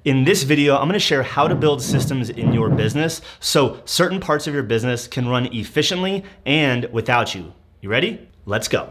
In this video, I'm gonna share how to build systems in your business so certain parts of your business can run efficiently and without you. You ready? Let's go.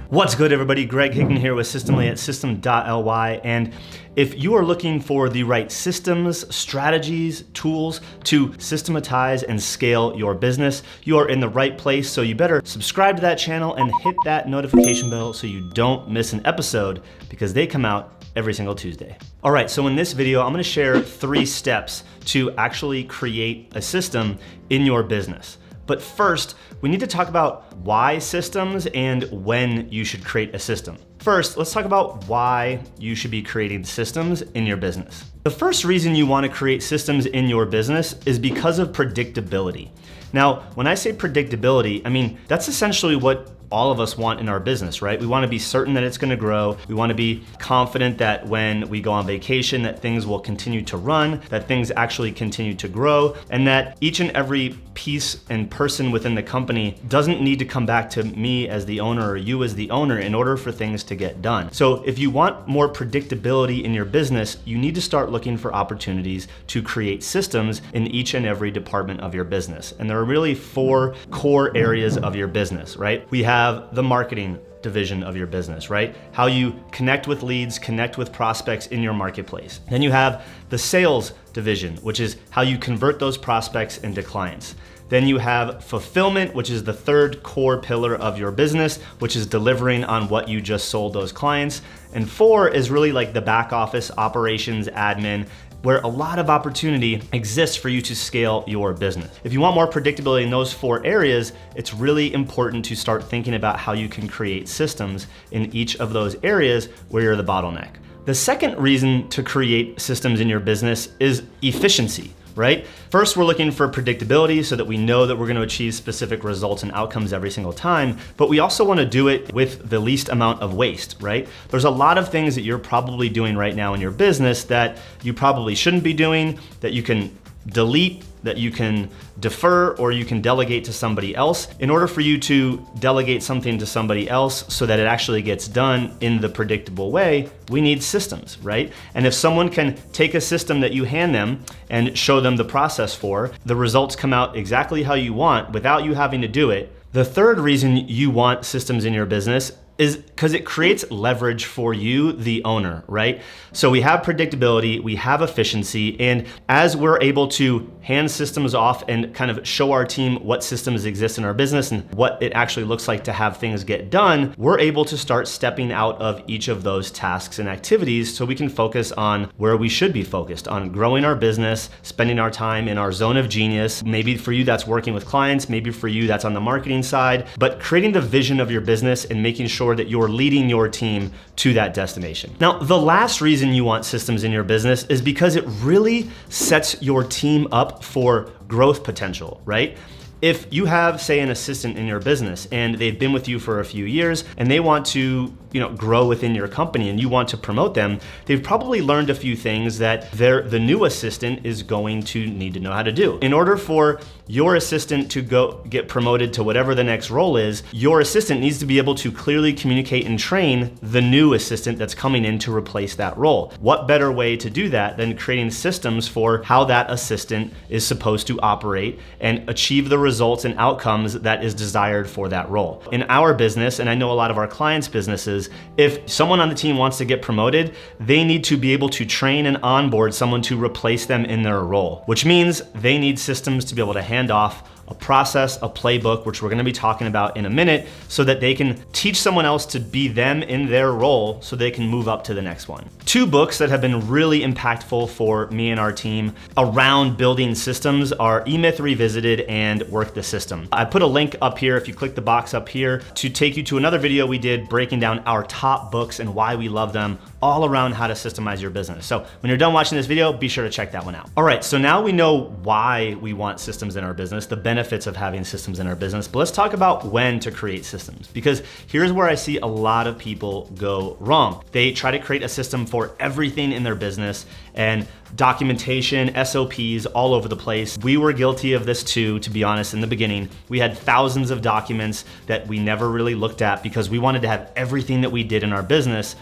What's good, everybody? Greg Hicken here with Systemly at system.ly. And if you are looking for the right systems, strategies, tools to systematize and scale your business, you are in the right place. So you better subscribe to that channel and hit that notification bell so you don't miss an episode, because they come out every single Tuesday. All right, so in this video, I'm gonna share 3 steps to actually create a system in your business. But first, we need to talk about why systems and when you should create a system. First, let's talk about why you should be creating systems in your business. The first reason you want to create systems in your business is because of predictability. Now, when I say predictability, I mean, that's essentially what all of us want in our business, right? We want to be certain that it's going to grow. We want to be confident that when we go on vacation, that things will continue to run, that things actually continue to grow, and that each and every piece and person within the company doesn't need to come back to me as the owner or you as the owner in order for things to get done. So if you want more predictability in your business, you need to start looking for opportunities to create systems in each and every department of your business. And there are really 4 core areas of your business, right? We have the marketing division of your business, right? How you connect with leads, connect with prospects in your marketplace. Then you have the sales division, which is how you convert those prospects into clients. Then you have fulfillment, which is the 3rd core pillar of your business, which is delivering on what you just sold those clients. And 4 is really like the back office operations admin, where a lot of opportunity exists for you to scale your business. If you want more predictability in those 4 areas, it's really important to start thinking about how you can create systems in each of those areas where you're the bottleneck. The second reason to create systems in your business is efficiency, right? First, we're looking for predictability so that we know that we're going to achieve specific results and outcomes every single time, but we also want to do it with the least amount of waste, right? There's a lot of things that you're probably doing right now in your business that you probably shouldn't be doing, that you can delete, that you can defer, or you can delegate to somebody else. In order for you to delegate something to somebody else so that it actually gets done in the predictable way, we need systems, right? And if someone can take a system that you hand them and show them the process for, the results come out exactly how you want without you having to do it. The third reason you want systems in your business is because it creates leverage for you, the owner, right? So we have predictability, we have efficiency, and as we're able to hand systems off and kind of show our team what systems exist in our business and what it actually looks like to have things get done, we're able to start stepping out of each of those tasks and activities so we can focus on where we should be focused, on growing our business, spending our time in our zone of genius. Maybe for you that's working with clients, maybe for you that's on the marketing side, but creating the vision of your business and making sure that you're leading your team to that destination. Now, the last reason you want systems in your business is because it really sets your team up for growth potential, right? If you have, say, an assistant in your business and they've been with you for a few years and they want to, grow within your company and you want to promote them, they've probably learned a few things that the new assistant is going to need to know how to do. In order for your assistant to go get promoted to whatever the next role is, your assistant needs to be able to clearly communicate and train the new assistant that's coming in to replace that role. What better way to do that than creating systems for how that assistant is supposed to operate and achieve the results and outcomes that is desired for that role. In our business, and I know a lot of our clients' businesses, if someone on the team wants to get promoted, they need to be able to train and onboard someone to replace them in their role, which means they need systems to be able to hand off a process, a playbook, which we're gonna be talking about in a minute, so that they can teach someone else to be them in their role so they can move up to the next one. 2 books that have been really impactful for me and our team around building systems are E-Myth Revisited and Work the System. I put a link up here if you click the box up here to take you to another video we did breaking down our top books and why we love them, all around how to systemize your business. So when you're done watching this video, be sure to check that one out. All right, so now we know why we want systems in our business, the benefits benefits of having systems in our business, but let's talk about when to create systems, because here's where I see a lot of people go wrong. They try to create a system for everything in their business and documentation, SOPs all over the place. We were guilty of this too, to be honest, in the beginning. We had thousands of documents that we never really looked at because we wanted to have everything that we did in our business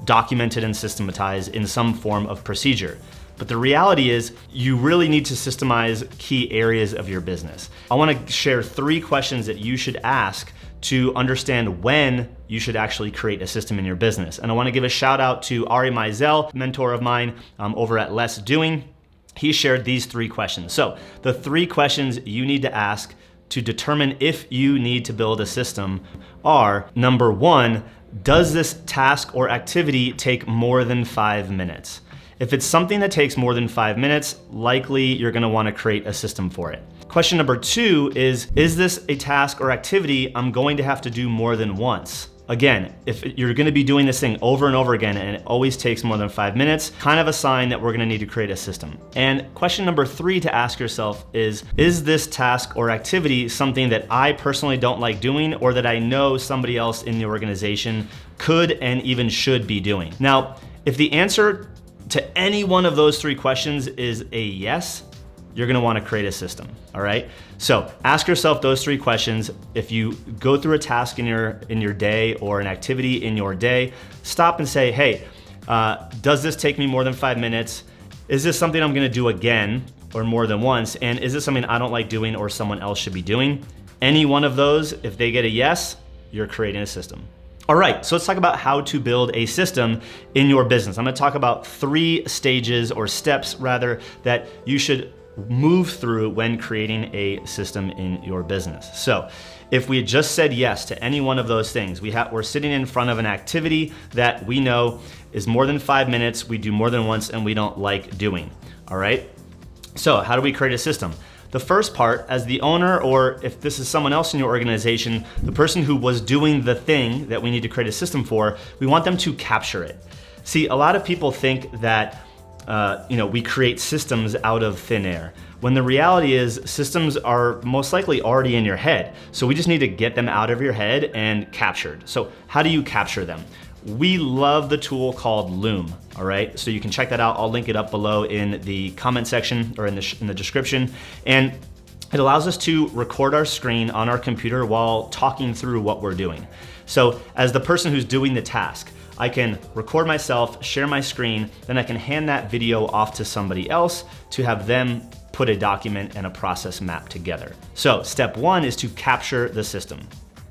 documented and systematized in some form of procedure. But the reality is you really need to systemize key areas of your business. I wanna share 3 questions that you should ask to understand when you should actually create a system in your business. And I wanna give a shout out to Ari Meisel, mentor of mine over at Less Doing. He shared these 3 questions. So the 3 questions you need to ask to determine if you need to build a system are, number 1, does this task or activity take more than 5 minutes? If it's something that takes more than 5 minutes, likely you're gonna wanna create a system for it. Question number 2 is this a task or activity I'm going to have to do more than once? Again, if you're gonna be doing this thing over and over again and it always takes more than 5 minutes, kind of a sign that we're gonna need to create a system. And question number 3 to ask yourself is this task or activity something that I personally don't like doing or that I know somebody else in the organization could and even should be doing? Now, if the answer to any one of those 3 questions is a yes, you're gonna wanna create a system, all right? So ask yourself those 3 questions. If you go through a task in your day or an activity in your day, stop and say, hey, does this take me more than 5 minutes? Is this something I'm gonna do again or more than once? And is this something I don't like doing or someone else should be doing? Any one of those, if they get a yes, you're creating a system. All right, so let's talk about how to build a system in your business. I'm gonna talk about 3 stages or steps rather that you should move through when creating a system in your business. So if we had just said yes to any one of those things, we're sitting in front of an activity that we know is more than 5 minutes, we do more than once, and we don't like doing, all right? So how do we create a system? The first part, as the owner, or if this is someone else in your organization, the person who was doing the thing that we need to create a system for, we want them to capture it. See, a lot of people think that we create systems out of thin air, when the reality is systems are most likely already in your head. So we just need to get them out of your head and captured. So how do you capture them? We love the tool called Loom, all right? So you can check that out. I'll link it up below in the comment section or in the description. And it allows us to record our screen on our computer while talking through what we're doing. So as the person who's doing the task, I can record myself, share my screen, then I can hand that video off to somebody else to have them put a document and a process map together. So step 1 is to capture the system.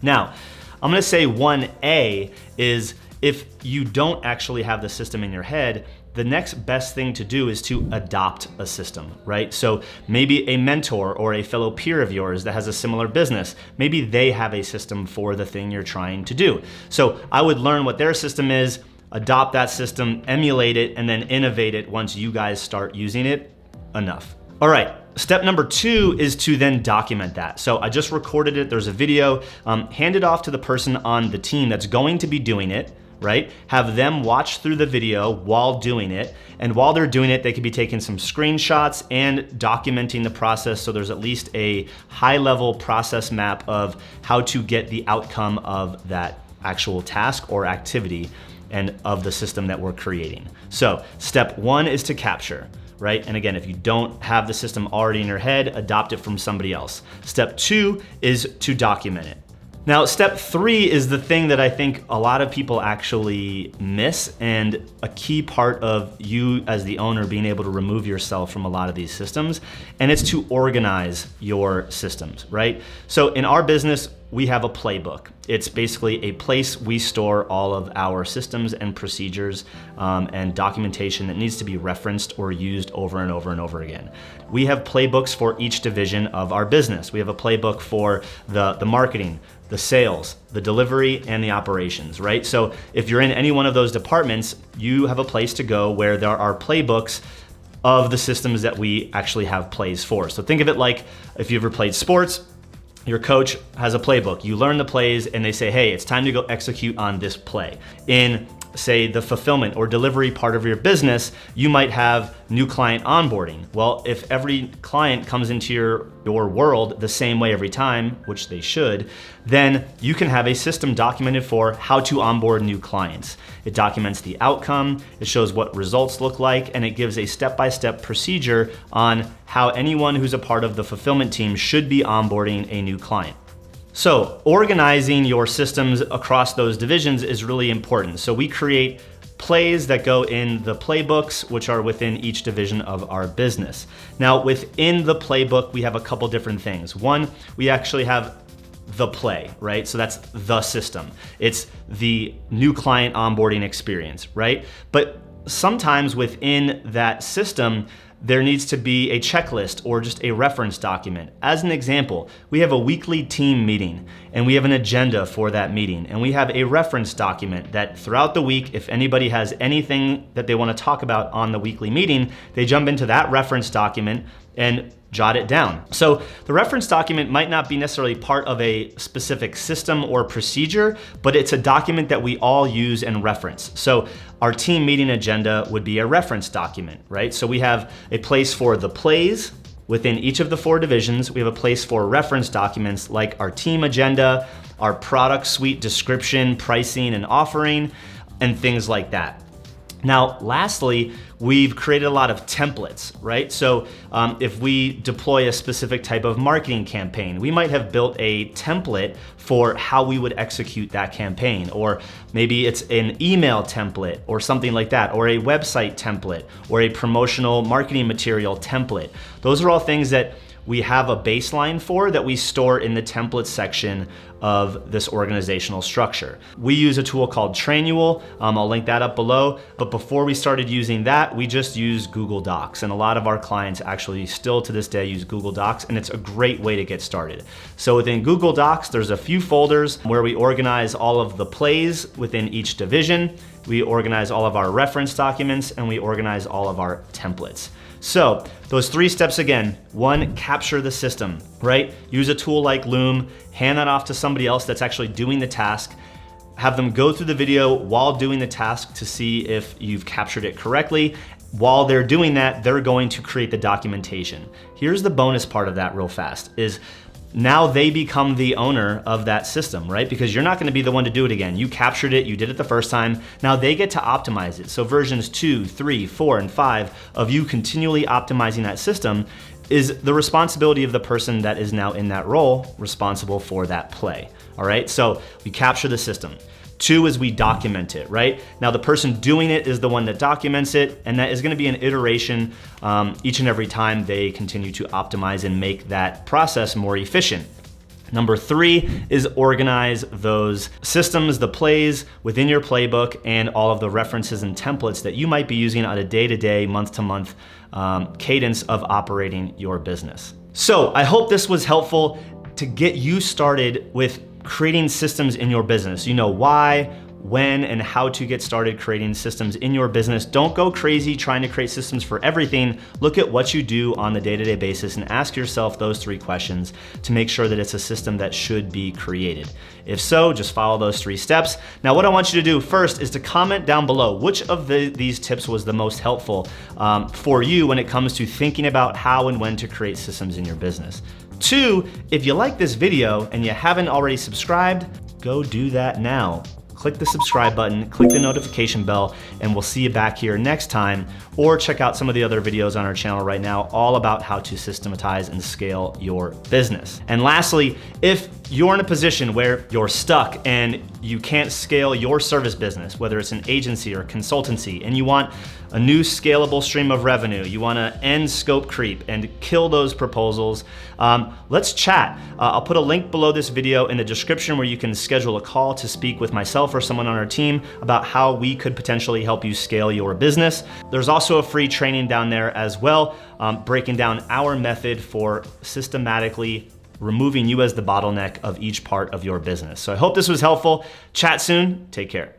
Now, I'm gonna say 1A is if you don't actually have the system in your head, the next best thing to do is to adopt a system, right? So maybe a mentor or a fellow peer of yours that has a similar business, maybe they have a system for the thing you're trying to do. So I would learn what their system is, adopt that system, emulate it, and then innovate it once you guys start using it enough. All right, step number 2 is to then document that. So I just recorded it, there's a video, hand it off to the person on the team that's going to be doing it, right? Have them watch through the video while doing it. And while they're doing it, they could be taking some screenshots and documenting the process so there's at least a high-level process map of how to get the outcome of that actual task or activity and of the system that we're creating. So step 1 is to capture, right? And again, if you don't have the system already in your head, adopt it from somebody else. Step 2 is to document it. Now, step 3 is the thing that I think a lot of people actually miss, and a key part of you as the owner being able to remove yourself from a lot of these systems, and it's to organize your systems, right? So in our business, we have a playbook. It's basically a place we store all of our systems and procedures and documentation that needs to be referenced or used over and over and over again. We have playbooks for each division of our business. We have a playbook for the marketing, the sales, the delivery, and the operations, right? So if you're in any one of those departments, you have a place to go where there are playbooks of the systems that we actually have plays for. So think of it like if you've ever played sports, your coach has a playbook. You learn the plays and they say, hey, it's time to go execute on this play. In say the fulfillment or delivery part of your business, you might have new client onboarding. Well, if every client comes into your world the same way every time, which they should, then you can have a system documented for how to onboard new clients. It documents the outcome, it shows what results look like, and it gives a step-by-step procedure on how anyone who's a part of the fulfillment team should be onboarding a new client. So organizing your systems across those divisions is really important. So we create plays that go in the playbooks, which are within each division of our business. Now, within the playbook, we have a couple different things. One, we actually have the play, right? So that's the system. It's the new client onboarding experience, right? But sometimes within that system, there needs to be a checklist or just a reference document. As an example, we have a weekly team meeting and we have an agenda for that meeting, and we have a reference document that throughout the week, if anybody has anything that they want to talk about on the weekly meeting, they jump into that reference document and jot it down. So the reference document might not be necessarily part of a specific system or procedure, but it's a document that we all use and reference. So our team meeting agenda would be a reference document, right? So we have a place for the plays within each of the 4 divisions. We have a place for reference documents like our team agenda, our product suite description, pricing and offering, and things like that. Now, lastly, we've created a lot of templates, right? So if we deploy a specific type of marketing campaign, we might have built a template for how we would execute that campaign, or maybe it's an email template or something like that, or a website template, or a promotional marketing material template. Those are all things that we have a baseline for that we store in the template section of this organizational structure. We use a tool called Trainual. I'll link that up below. But before we started using that, we just used Google Docs. And a lot of our clients actually still to this day use Google Docs, and it's a great way to get started. So within Google Docs, there's a few folders where we organize all of the plays within each division. We organize all of our reference documents, and we organize all of our templates. So those 3 steps again: 1, capture the system, right? Use a tool like Loom, hand that off to somebody else that's actually doing the task, have them go through the video while doing the task to see if you've captured it correctly. While they're doing that, they're going to create the documentation. Here's the bonus part of that real fast is now they become the owner of that system, right? Because you're not gonna be the one to do it again. You captured it, you did it the first time. Now they get to optimize it. So versions 2, 3, 4, and 5 of you continually optimizing that system is the responsibility of the person that is now in that role responsible for that play, all right? So we capture the system. 2 is we document it, right? Now the person doing it is the one that documents it, and that is gonna be an iteration each and every time they continue to optimize and make that process more efficient. Number 3 is organize those systems, the plays within your playbook, and all of the references and templates that you might be using on a day-to-day, month-to-month cadence of operating your business. So I hope this was helpful to get you started with creating systems in your business. You know why, when, and how to get started creating systems in your business. Don't go crazy trying to create systems for everything. Look at what you do on the day-to-day basis and ask yourself those 3 questions to make sure that it's a system that should be created. If so, just follow those 3 steps. Now, what I want you to do first is to comment down below which of these tips was the most helpful for you when it comes to thinking about how and when to create systems in your business. 2, if you like this video and you haven't already subscribed, go do that now. Click the subscribe button, click the notification bell, and we'll see you back here next time. Or check out some of the other videos on our channel right now, all about how to systematize and scale your business. And lastly, if you're in a position where you're stuck and you can't scale your service business, whether it's an agency or consultancy, and you want a new scalable stream of revenue, you wanna end scope creep and kill those proposals, let's chat. I'll put a link below this video in the description where you can schedule a call to speak with myself or someone on our team about how we could potentially help you scale your business. There's also a free training down there as well, breaking down our method for systematically removing you as the bottleneck of each part of your business. So I hope this was helpful. Chat soon, take care.